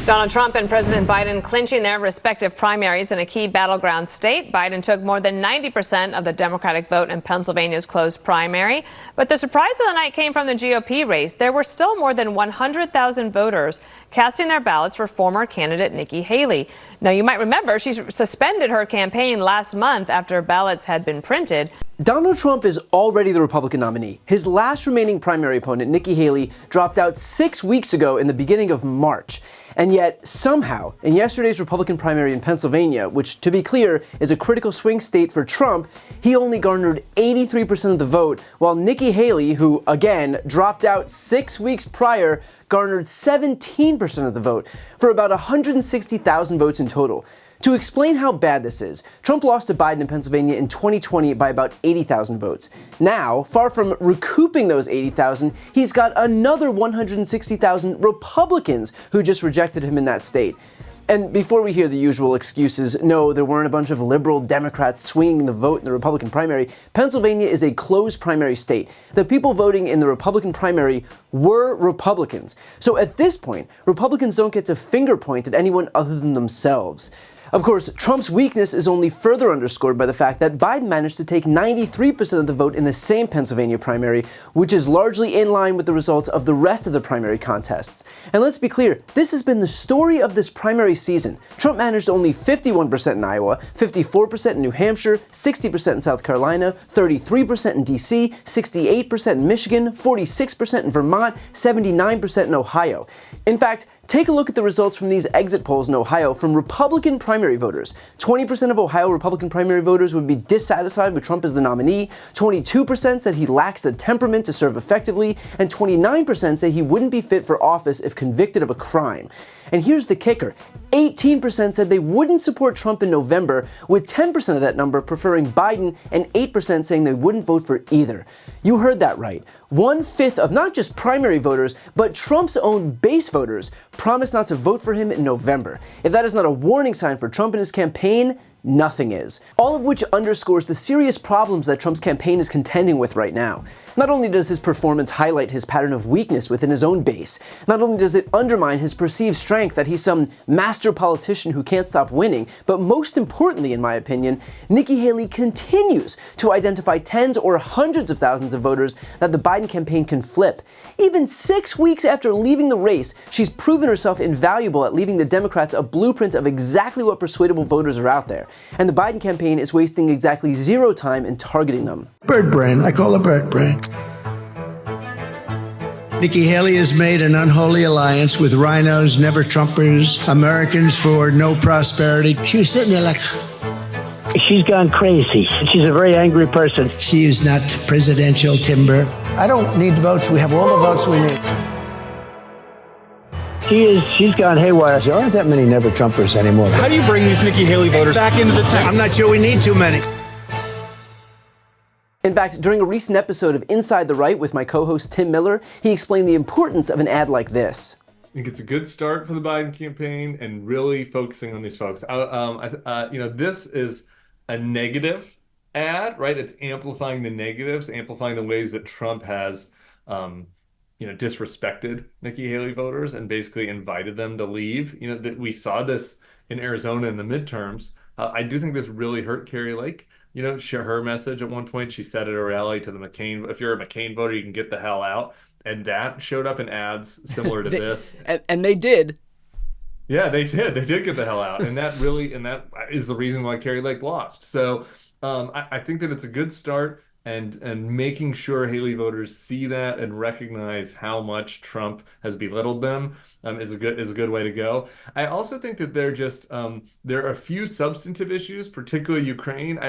Donald Trump and President Biden clinching their respective primaries in a key battleground state. Biden took more than 90% of the Democratic vote in Pennsylvania's closed primary. But the surprise of the night came from the GOP race. There were still more than 100,000 voters casting their ballots for former candidate Nikki Haley. Now, you might remember she suspended her campaign last month after ballots had been printed. Donald Trump is already the Republican nominee. His last remaining primary opponent, Nikki Haley, dropped out 6 weeks ago in the beginning of March. And yet, somehow, in yesterday's Republican primary in Pennsylvania, which, to be clear, is a critical swing state for Trump, he only garnered 83% of the vote, while Nikki Haley, who, again, dropped out 6 weeks prior, garnered 17% of the vote, for about 160,000 votes in total. To explain how bad this is, Trump lost to Biden in Pennsylvania in 2020 by about 80,000 votes. Now, far from recouping those 80,000, he's got another 160,000 Republicans who just rejected him in that state. And before we hear the usual excuses, no, there weren't a bunch of liberal Democrats swinging the vote in the Republican primary. Pennsylvania is a closed primary state. The people voting in the Republican primary were Republicans. So at this point, Republicans don't get to finger point at anyone other than themselves. Of course, Trump's weakness is only further underscored by the fact that Biden managed to take 93% of the vote in the same Pennsylvania primary, which is largely in line with the results of the rest of the primary contests. And let's be clear, this has been the story of this primary season. Trump managed only 51% in Iowa, 54% in New Hampshire, 60% in South Carolina, 33% in D.C., 68% in Michigan, 46% in Vermont, 79% in Ohio. In fact, take a look at the results from these exit polls in Ohio from Republican primary voters. 20% of Ohio Republican primary voters would be dissatisfied with Trump as the nominee, 22% said he lacks the temperament to serve effectively, and 29% say he wouldn't be fit for office if convicted of a crime. And here's the kicker. 18% said they wouldn't support Trump in November, with 10% of that number preferring Biden and 8% saying they wouldn't vote for either. You heard that right. 1/5 of not just primary voters, but Trump's own base voters promised not to vote for him in November. If that is not a warning sign for Trump and his campaign, nothing is. All of which underscores the serious problems that Trump's campaign is contending with right now. Not only does his performance highlight his pattern of weakness within his own base, not only does it undermine his perceived strength that he's some master politician who can't stop winning, but most importantly, in my opinion, Nikki Haley continues to identify tens or hundreds of thousands of voters that the Biden campaign can flip. Even 6 weeks after leaving the race, she's proven herself invaluable at leaving the Democrats a blueprint of exactly what persuadable voters are out there. And the Biden campaign is wasting exactly zero time in targeting them. Bird brain. I call it bird brain. Nikki Haley has made an unholy alliance with rhinos, never-Trumpers, Americans for no prosperity. She was sitting there like... She's gone crazy. She's a very angry person. She is not presidential timber. I don't need votes. We have all the votes we need. She's gone haywire. There aren't that many never-Trumpers anymore. How do you bring these Nikki Haley voters back into the tent? I'm not sure we need too many. In fact, during a recent episode of Inside the Right with my co-host Tim Miller, he explained the importance of an ad like this. I think it's a good start for the Biden campaign and really focusing on these folks. This is a negative ad, right? It's amplifying the negatives, amplifying the ways that Trump has, disrespected Nikki Haley voters and basically invited them to leave. That we saw this in Arizona in the midterms. I do think this really hurt Kari Lake. Her message at one point, she said at a rally to the McCain, if you're a McCain voter, you can get the hell out. And that showed up in ads similar to this. And they did. Yeah, they did. They did get the hell out. And that is the reason why Kari Lake lost. So I think that it's a good start. And making sure Haley voters see that and recognize how much Trump has belittled them is a good way to go. I also think that there are a few substantive issues, particularly Ukraine.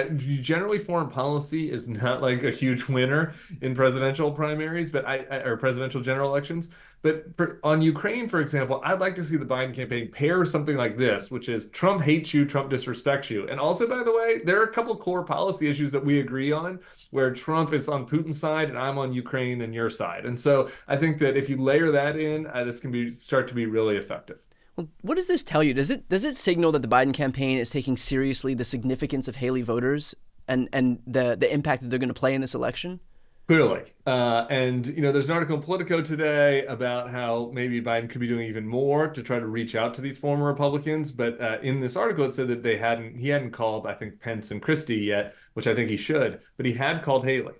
Generally, foreign policy is not like a huge winner in presidential primaries, or presidential general elections. But on Ukraine, for example, I'd like to see the Biden campaign pair something like this, which is Trump hates you, Trump disrespects you. And also, by the way, there are a couple core policy issues that we agree on where Trump is on Putin's side and I'm on Ukraine and your side. And so I think that if you layer that in, this can start to be really effective. Well, what does this tell you? Does it signal that the Biden campaign is taking seriously the significance of Haley voters and the impact that they're going to play in this election? Clearly. And, there's an article in Politico today about how maybe Biden could be doing even more to try to reach out to these former Republicans. But in this article, it said that he hadn't called, I think, Pence and Christie yet, which I think he should, but he had called Haley.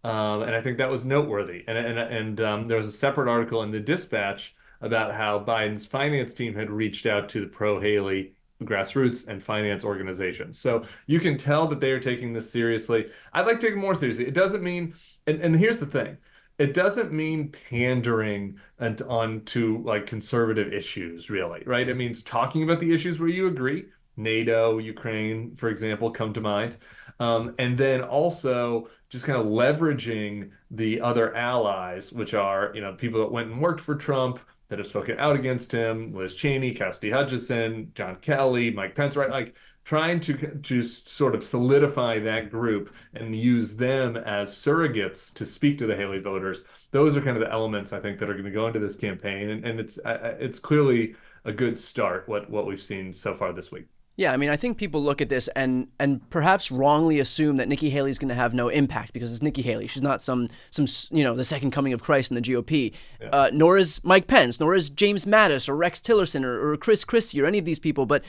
And I think that was noteworthy. And there was a separate article in the Dispatch about how Biden's finance team had reached out to the pro-Haley grassroots and finance organizations. So you can tell that they are taking this seriously. I'd like to take it more seriously. It doesn't mean, and here's the thing, it doesn't mean pandering onto like conservative issues, really, right? It means talking about the issues where you agree. NATO, Ukraine, for example, come to mind. And then also just kind of leveraging the other allies, which are, people that went and worked for Trump, that have spoken out against him, Liz Cheney, Cassidy Hutchinson, John Kelly, Mike Pence, right? Like trying to just sort of solidify that group and use them as surrogates to speak to the Haley voters. Those are kind of the elements I think that are going to go into this campaign. And it's clearly a good start, what we've seen so far this week. Yeah, I mean, I think people look at this and perhaps wrongly assume that Nikki Haley's going to have no impact because it's Nikki Haley. She's not some the second coming of Christ in the GOP. Yeah. Nor is Mike Pence, nor is James Mattis or Rex Tillerson or Chris Christie or any of these people. But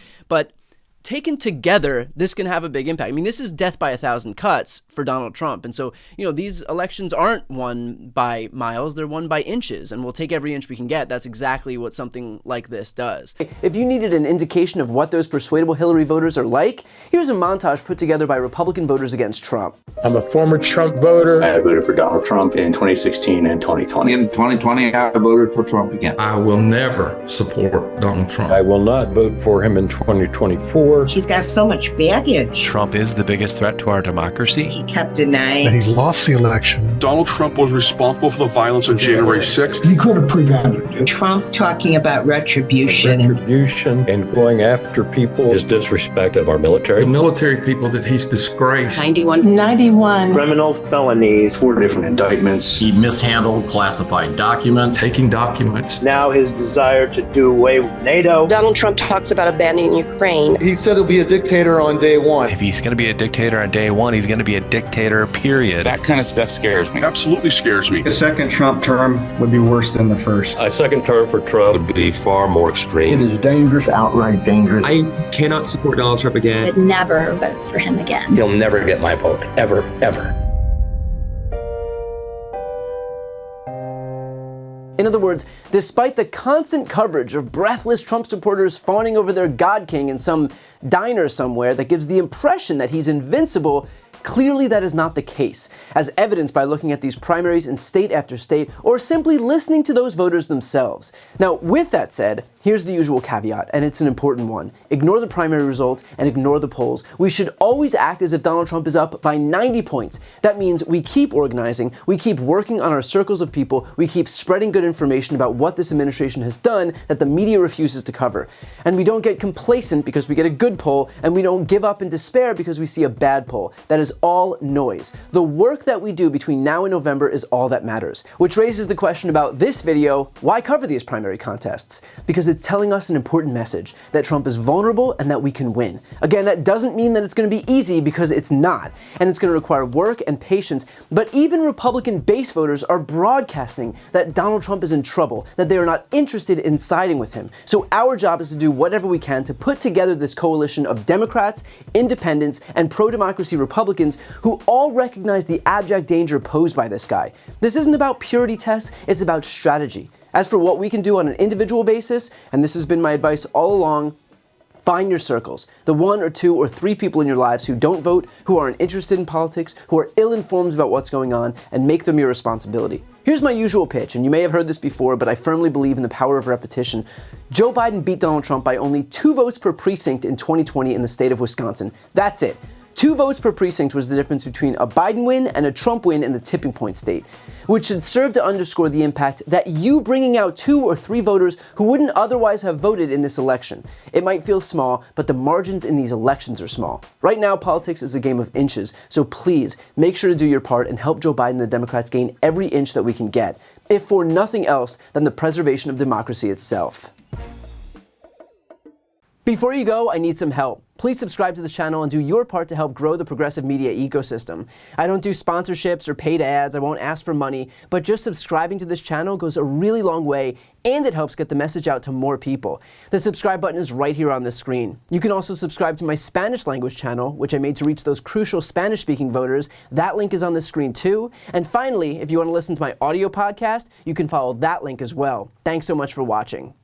taken together, this can have a big impact. I mean, this is death by 1,000 cuts for Donald Trump. And so, these elections aren't won by miles, they're won by inches. And we'll take every inch we can get. That's exactly what something like this does. If you needed an indication of what those persuadable Hillary voters are like, here's a montage put together by Republican voters against Trump. I'm a former Trump voter. I voted for Donald Trump in 2016 and 2020. In 2020, I voted for Trump again. I will never support Donald Trump. I will not vote for him in 2024. He's got so much baggage. Trump is the biggest threat to our democracy. He kept denying. And he lost the election. Donald Trump was responsible for the violence on January 6th. He could have prevented it. Trump talking about retribution. And going after people is disrespect of our military. The military people that he's disgraced. 91 criminal felonies. 4 different indictments. He mishandled classified documents. Taking documents. Now his desire to do away with NATO. Donald Trump talks about abandoning Ukraine. He said he'll be a dictator on day one. If he's going to be a dictator on day one, he's going to be a dictator, period. That kind of stuff scares me. Absolutely scares me. A second Trump term would be worse than the first. A second term for Trump would be far more extreme. It is dangerous, outright dangerous. I cannot support Donald Trump again. I'd never vote for him again. He'll never get my vote, ever, ever. In other words, despite the constant coverage of breathless Trump supporters fawning over their God King in some diner somewhere that gives the impression that he's invincible, clearly that is not the case, as evidenced by looking at these primaries in state after state, or simply listening to those voters themselves. Now, with that said, here's the usual caveat, and it's an important one. Ignore the primary results and ignore the polls. We should always act as if Donald Trump is up by 90 points. That means we keep organizing, we keep working on our circles of people, we keep spreading good information about what this administration has done that the media refuses to cover. And we don't get complacent because we get a good poll, and we don't give up in despair because we see a bad poll. That is all noise. The work that we do between now and November is all that matters. Which raises the question about this video: why cover these primary contests? Because it's telling us an important message, that Trump is vulnerable and that we can win. Again, that doesn't mean that it's going to be easy, because it's not. And it's going to require work and patience. But even Republican base voters are broadcasting that Donald Trump is in trouble, that they are not interested in siding with him. So our job is to do whatever we can to put together this coalition of Democrats, independents, and pro-democracy Republicans who all recognize the abject danger posed by this guy. This isn't about purity tests, it's about strategy. As for what we can do on an individual basis, and this has been my advice all along, find your circles, the 1 or 2 or 3 people in your lives who don't vote, who aren't interested in politics, who are ill-informed about what's going on, and make them your responsibility. Here's my usual pitch, and you may have heard this before, but I firmly believe in the power of repetition. Joe Biden beat Donald Trump by only 2 votes per precinct in 2020 in the state of Wisconsin. That's it. 2 votes per precinct was the difference between a Biden win and a Trump win in the tipping point state, which should serve to underscore the impact that you bringing out 2 or 3 voters who wouldn't otherwise have voted in this election. It might feel small, but the margins in these elections are small. Right now, politics is a game of inches, so please make sure to do your part and help Joe Biden and the Democrats gain every inch that we can get, if for nothing else than the preservation of democracy itself. Before you go, I need some help. Please subscribe to this channel and do your part to help grow the progressive media ecosystem. I don't do sponsorships or paid ads, I won't ask for money, but just subscribing to this channel goes a really long way, and it helps get the message out to more people. The subscribe button is right here on the screen. You can also subscribe to my Spanish language channel, which I made to reach those crucial Spanish-speaking voters. That link is on the screen too. And finally, if you want to listen to my audio podcast, you can follow that link as well. Thanks so much for watching.